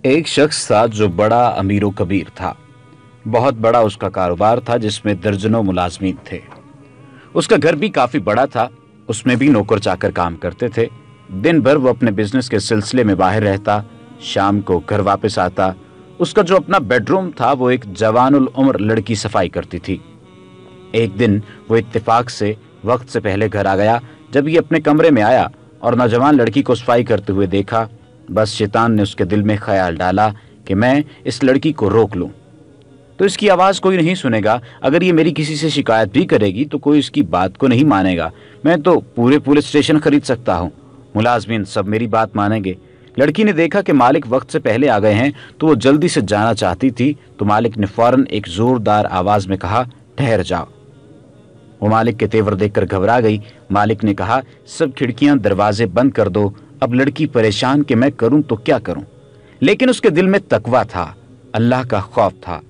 एक शख्स था जो बड़ा अमीर व कबीर था। बहुत बड़ा उसका कारोबार था जिसमें दर्जनों मुलाजमीन थे। उसका घर भी काफी बड़ा था, उसमें भी नौकर चाकर काम करते थे। दिन भर वो अपने बिजनेस के सिलसिले में बाहर रहता, शाम को घर वापस आता। उसका जो अपना बेडरूम था वो एक जवानुल उम्र लड़की सफाई करती थी। एक दिन वो इत्तेफाक से वक्त से पहले घर आ गया। जब ये अपने कमरे में आया और नौजवान लड़की को सफाई करते हुए देखा, बस शैतान ने उसके दिल में ख्याल डाला कि मैं इस लड़की को रोक लूं, तो इसकी आवाज़ कोई नहीं सुनेगा। अगर ये मेरी किसी से शिकायत भी करेगी तो कोई इसकी बात को नहीं मानेगा। मैं तो पूरे पुलिस स्टेशन खरीद सकता हूँ, मुलाजमीन सब मेरी बात मानेंगे। लड़की ने देखा कि मालिक वक्त से पहले आ गए हैं तो वो जल्दी से जाना चाहती थी, तो मालिक ने फौरन एक जोरदार आवाज में कहा, ठहर जाओ। वो मालिक के तेवर देखकर घबरा गई। मालिक ने कहा, सब खिड़कियां दरवाजे बंद कर दो। अब लड़की परेशान कि मैं करूं तो क्या करूं, लेकिन उसके दिल में तकवा था, अल्लाह का खौफ था।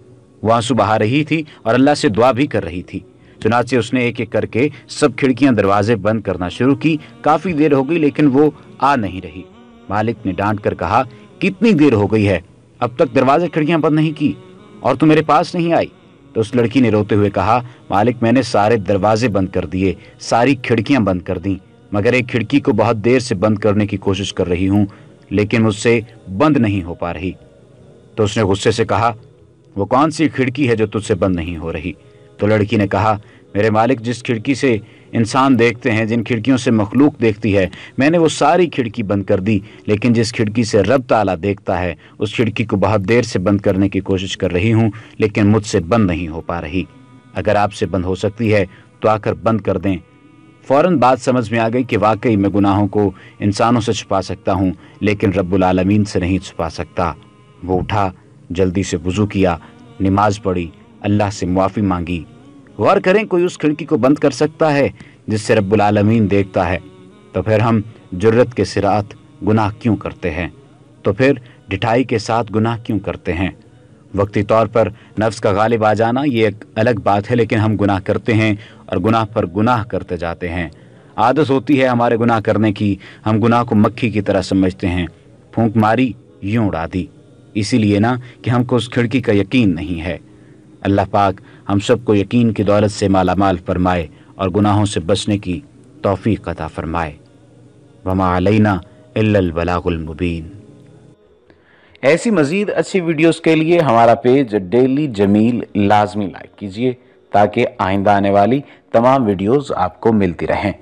वो आंसू बहा रही थी और अल्लाह से दुआ भी कर रही थी। चुनाचे उसने एक एक करके सब खिड़कियां दरवाजे बंद करना शुरू की। काफी देर हो गई लेकिन वो आ नहीं रही। मालिक ने डांट कर कहा, कितनी देर हो गई है, अब तक दरवाजे खिड़कियां बंद नहीं की और तू मेरे पास नहीं आई। तो उस लड़की ने रोते हुए कहा, मालिक मैंने सारे दरवाजे बंद कर दिए, सारी खिड़कियां बंद कर दी, मगर एक खिड़की को बहुत देर से बंद करने की कोशिश कर रही हूं, लेकिन मुझसे बंद नहीं हो पा रही। तो उसने गुस्से से कहा, वो कौन सी खिड़की है जो तुझसे बंद नहीं हो रही? तो लड़की ने कहा, मेरे मालिक जिस खिड़की से इंसान देखते हैं, जिन खिड़कियों से मखलूक देखती है, मैंने वो सारी खिड़की बंद कर दी, लेकिन जिस खिड़की से रब ताला देखता है उस खिड़की को बहुत देर से बंद करने की कोशिश कर रही हूँ, लेकिन मुझसे बंद नहीं हो पा रही। अगर आपसे बंद हो सकती है तो आकर बंद कर दें। फौरन बात समझ में आ गई कि वाकई मैं गुनाहों को इंसानों से छुपा सकता हूँ, लेकिन रब्बुल आलमीन से नहीं छुपा सकता। वो उठा, जल्दी से वुजू किया, नमाज पढ़ी, अल्लाह से मुआफ़ी मांगी। गौर करें, कोई उस खिड़की को बंद कर सकता है जिससे रब्बुल आलमीन देखता है, तो फिर हम जुर्रत के सिरात गुनाह क्यों करते हैं? तो फिर ढिठाई के साथ गुनाह क्यों करते हैं? वक्ती तौर पर नफ्स का गालिब आ जाना ये एक अलग बात है, लेकिन हम गुनाह करते हैं और गुनाह पर गुनाह करते जाते हैं। आदत होती है हमारे गुनाह करने की, हम गुनाह को मक्खी की तरह समझते हैं, फूंक मारी यूं उड़ा दी, इसीलिए ना कि हमको उस खिड़की का यकीन नहीं है। अल्लाह पाक हम सबको यकीन की दौलत से मालामाल फरमाए और गुनाहों से बचने की तौफीक अता फरमाए। वमा अलैना इल्लल बलागुल मुबीन। ऐसी मज़ीद अच्छी वीडियोस के लिए हमारा पेज डेली जमील लाजमी लाइक कीजिए ताकि आइंदा आने वाली तमाम वीडियोस आपको मिलती रहें।